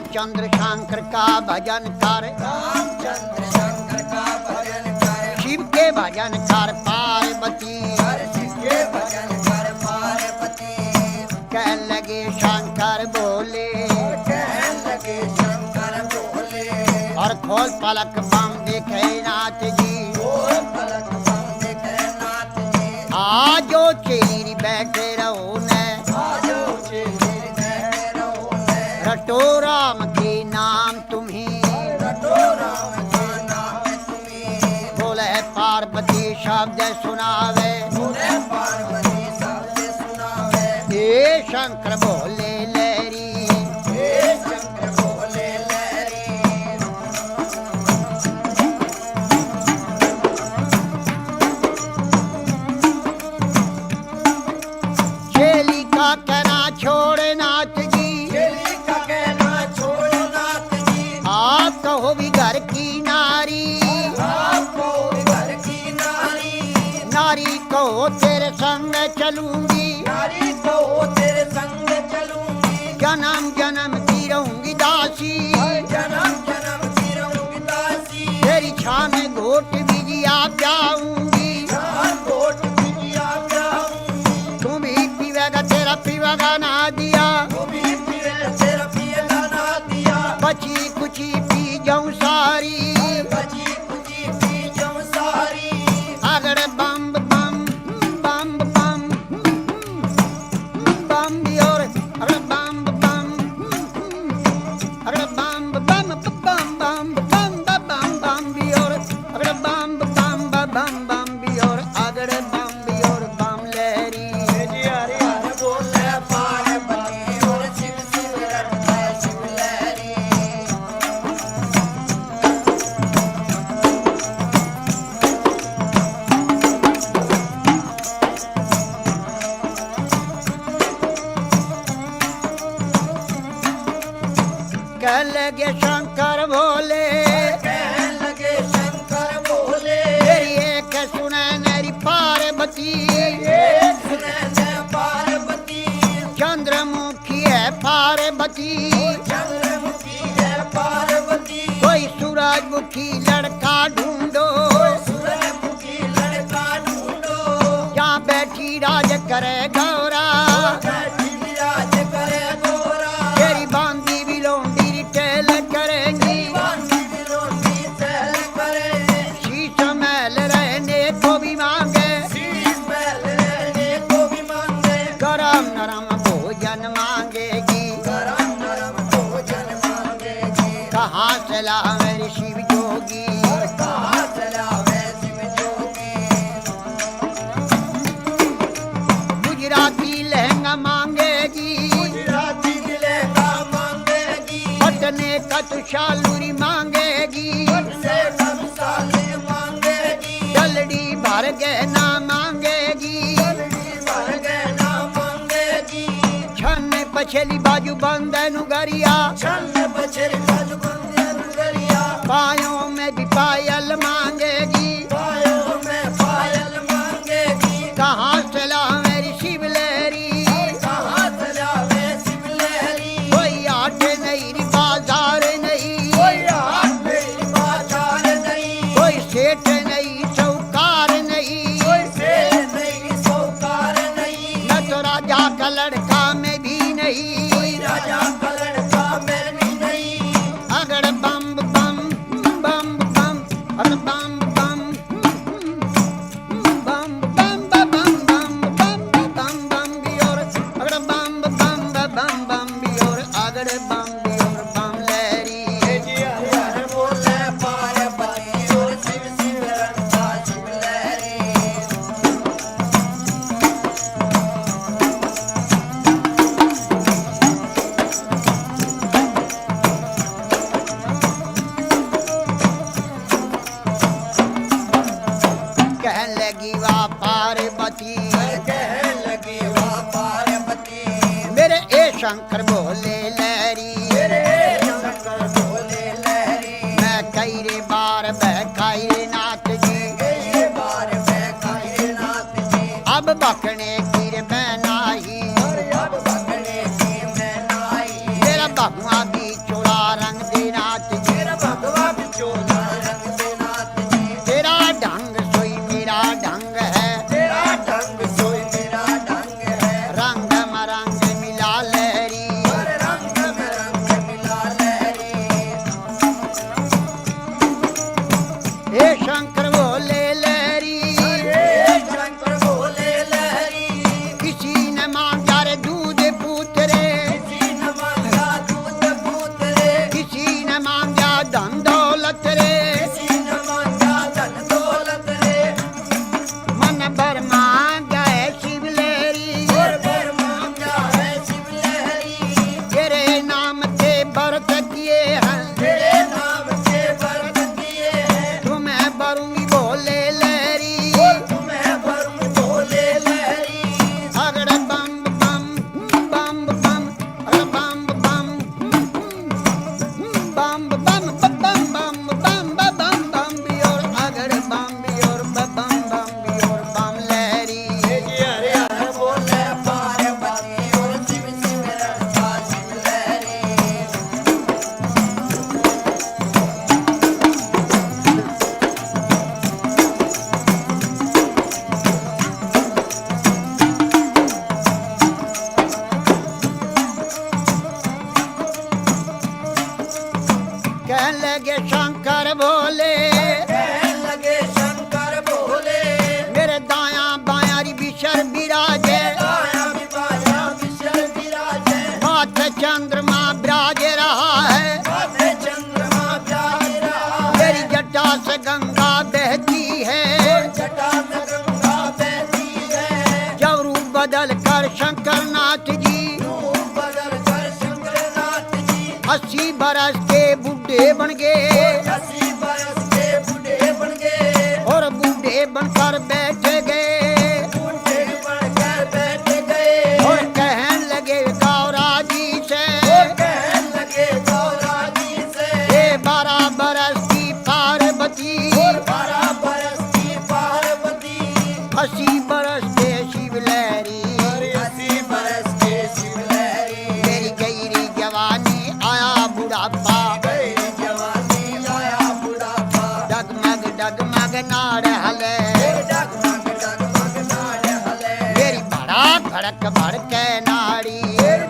रामचंद्र शंकर का भजन कर, रामचंद्र शंकर का भजन कर, शिव के भजन कर पार्वती। शिव के भजन कर पार्वती। कह लगे शंकर बोले, कहने लगे शंकर बोले, और खोल पलक बम देखे नाथ जी। खोल पलक बम देखे नाथ जी। आजो चेरी बैठे रहो ने, आजो चेरी बैठे रहो ने, रटो राम के नाम तुम्हें, रटो राम के नाम तुम्हें। बोले पार्वती शब्द सुनावे, बोले पार्वती शब्द सुनावे। हे शंकर बोले लहरी, हे शंकर बोले लहरी। चेली का कहना छोड़ नाथ जी, चेली का कहना छोड़ो नाथ जी। आप कहो भी घर की नारी, आपको घर की नारी, नारी कहो तेरे संग चलूंगी, नारी को तेरे संग चलूंगी। जन्म जन्म की रहूंगी दासी। जन्म जन्म की रहूंगी दासी। तेरी छान में घोट बिजिया जाऊंगी, जान कोट बिटिया जाऊंगी। तू भी पीवेगा तेरा पीवेगा ना दिया, तू भी पिए तेरा पिएगा ना दिया। बची कुची पी जाऊं सारी। बची कुची पी जाऊं सारी। अगर बम बम बम बम बम भी और अगर बम बम अगर बम बम बम बम बम बम बम भी और अगर बम बम बम बम भी और अगर बम भी और बम लहरी। हर बोले पार्वती और शिव शिव रटता शिव लहरी। कह लगे शंकर भोले, कहने लगे शंकर बोले, तेरी एक सुने मेरी पार्वती। एक सुने ने पार्वती। चंद्रमुखी है पार्वती, चंद्रमुखी है पार्वती। कोई सूरजमुखी लड़का ढूंढो, सूरजमुखी लड़का ढूंढो। जहाँ बैठी राज करे गौरा। बैठी विराज करे गोरा। तेरी बांधी भी लोंडी टेल करेंगी, बांधी बिलोटी सहल करे। शीश महल रहने को भी मांगे, शीश महल रहने को भी मांगे। गरम नरम भोजन मांगेगी। गरम नरम भोजन मांगेगी। कहाँ से लावे रे शिव जोगी, कहाँ चलावे शिव जोगी। गुजराती लहंगा मांगेगी, गुजराती लहंगा मांगेगी। पटने का तुषालूरी मांगेगी, से मसाले मांगेगी। डलडी भर गहना मांगेगी। भर गहना मांगेगी। छन पछली बाजू बंदनु गरिया, छन्न बछर गज बंदे दुगरिया। पायों में भी पायल मांगेगी। पायों में पायल मांगेगी। कहाँ से लावे रे शिव लहरी, कहाँ चलावे शिव लहरी। कोई आठ नहीं रे बाजार नहीं, कोई हाथ में बाजार नहीं। कोई सेठ नहीं चौकार नहीं, कोई शेर नहीं सौकार नहीं। न तो राजा का लड़का में भी नहीं। कोई राजा का लड़का में भी नहीं। अगर बम बम बम बम अगर बम बम बम बम बम बम बम बम बम भी और अगर बम बम बम बम भी और अगर बम भी और बम लहरी। हर बोले पार्वती और शिव शिव रटता शिव लहरी। कहने लगी वाह पार्वती, कहने लगी वाह पार्वती। मेरे ए शंकर बोले लहरी। मेरे शंकर बोले लहरी। मैं कई रे बार बहकाई रे नाथ जी, कई बार मैं खाए नाथ जी। अब बकने की रे मैं नाही, और अब भगने की मैं नाई। मेरा बहुआ भी चुड़ा शंकर नाथ जी रूप बदल कर शंकरनाथ जी 80 बरस के बूढ़े बन गए 80 बरस के बूढ़े बन गए और बूढ़े बनकर बैठ गए बूढ़े बनकर बैठ गए और कहने लगे गौरा जी से कहने लगे गौरा जी से 12 बरस की पार्वती 12 बरस की पार्वती 80 बरस के शिवलहरी 80 बरस के शिवलहरी मेरी गईरी जवानी आया बुढ़ापा गई जवानी आया बुढ़ापा डगमग डगमग नाड़ हले डगमग डगमग नाड़ हले मेरी बड़ा भड़क भड़के नाड़ी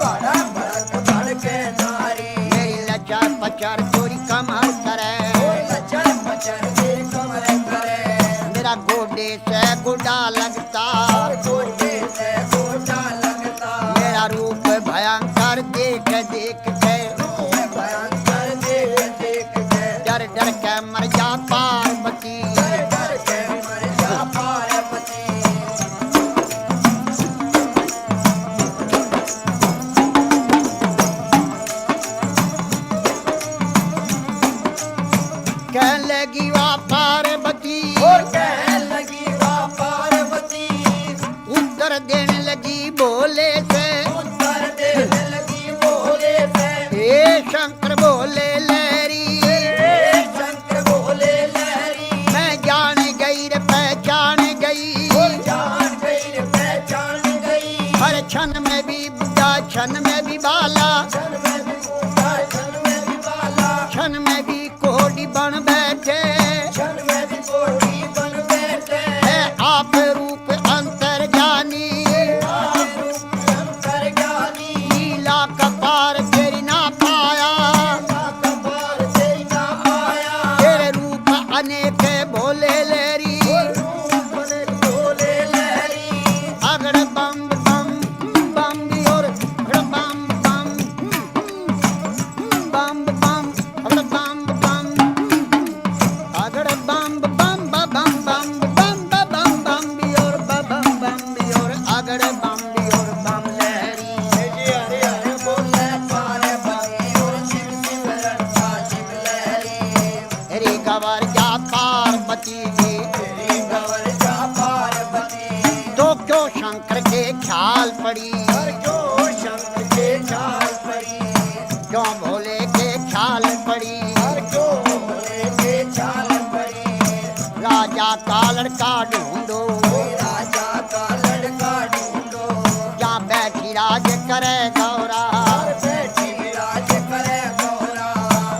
बड़ा भड़क भड़के नारी मेरी लचर पचर चोरी कमर करे लचर पचर के कमर करे मेरा गोडे से गोडा लगता गोटे से गोटा लगता मेरा रूप भयंकर देख देख के भयंकर देख देख के डर डर के मर जा पार्वती डर के मर जा पार्वती कह लगी वाह पार्वती और कहने लगी वाह पार्वती उत्तर देने लगी बोले से उत्तर देने लगी बोले से हे शंकर बोले लहरी शंकर बोले लहरी मैं जान गई रे पहचान गई जान गई रे पहचान गई हर क्षण में भी बुढ़ा क्षण में भी बाला क्षण में भी बूढ़ा क्षण में भी बाला क्षण में भी कोडी बन बैठे क्षण में भी कोटी बन बैठे है आप रूप अंतर जानी आप रूप अंतर ज्ञानी लीला कपार तेरी ना पाया कपार तेरी ना आया तेरे रूप अनेक भोले लेरी बोले लहरी अगड़ बम बम बम भी और अगड़ बम बम बम बम अगड़ बम बम अगड़ बम बम बम बम बम बम बम भी और बम बम भी और अगड़ बम भी और बम लहरी हरे हरे बोले पार्वती और शिव शिव रक्षा शिव लहरी रे गवर जा पार्वती जी तेरी गवर जा पार्वती तो क्यों शंकर के ख्याल पड़ी और जो शंकर के चाल पड़ी क्यों भोले के ख्याल पड़ी और जो भोले के चाल पड़ी राजा का लड़का ढूंढो राजा का लड़का ढूंढो जहाँ बैठी राज करे गौरा और बैठी विराज करे गौरा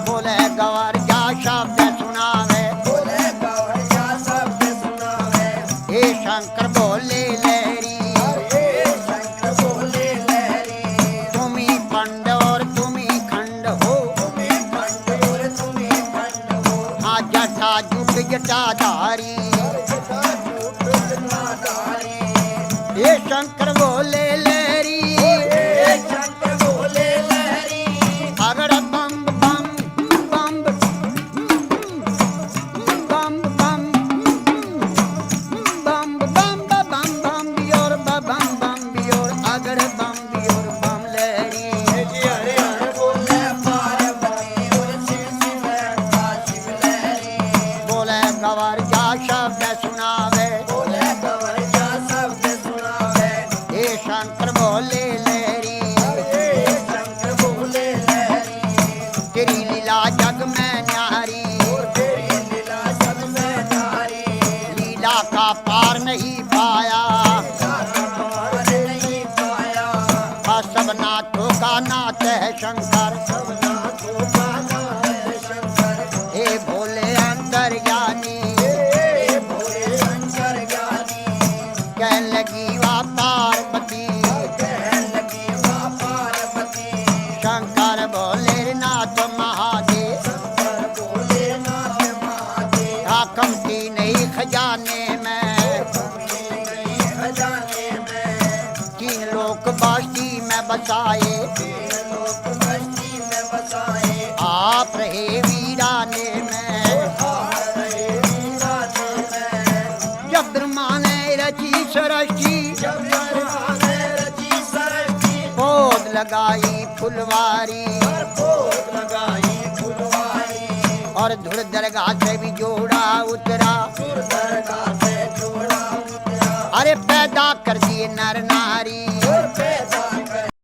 बोले गवर जा शब्द सुनावे बोले गौर जा शब्द सुनावे हे शंकर बोले लहरी और ये शंकर बोले लहरी तुम्ही पंड और तुम्ही खंड हो तुम्हें खंड और तुम्हें खंड हो हाँ जटा जुग जटाधारी जटा झूठ जटाधारी हे शंकर बोले लहरी ये शंकर बोले लहरी अगड़ बम बम बम बम बम बम बम बम बम बियोर बम बम बियोर अगड़ बम बियोर बम लहरी हरे हरे बोले पार्वती और शिव शिव रक्षा शिव लहरी बोले गवर जा शब्द सुनावे बोले गौर जा शब्द सुनावे हे शंकर बोले लहरी ये शंकर बोले लहरी तेरी लीला जग में न्यारी तेरी लीला सब में नारी लीला का पार नहीं पाया पार नहीं पाया हाँ सब नाथों का नाथ है शंकर सब नाथों का नाथ है शंकर हे भोले अंतर्यामी हे भोले शंकर ज्ञानी कह लगी वा पार्वती कहने लगी वाह पार्वती शंकर भोले नाथ महादेव शंकर बोले नाथ महादेव कमती नहीं खजाने में खजाने में 3 लोक बास्ती में बसाए लोक बस्ती में बसाए आप रहे वीराने में आ रहे वीराने में जब ब्रह्मा ने रची सृष्टि जब ब्रह्मा ने रची लगाई फुलवारी भोग लगाई फुलवारी और धुर दरगाह से भी जोड़ा उतरा सुर दरगाह से जोड़ा उतरा अरे पैदा कर दिए नर नारी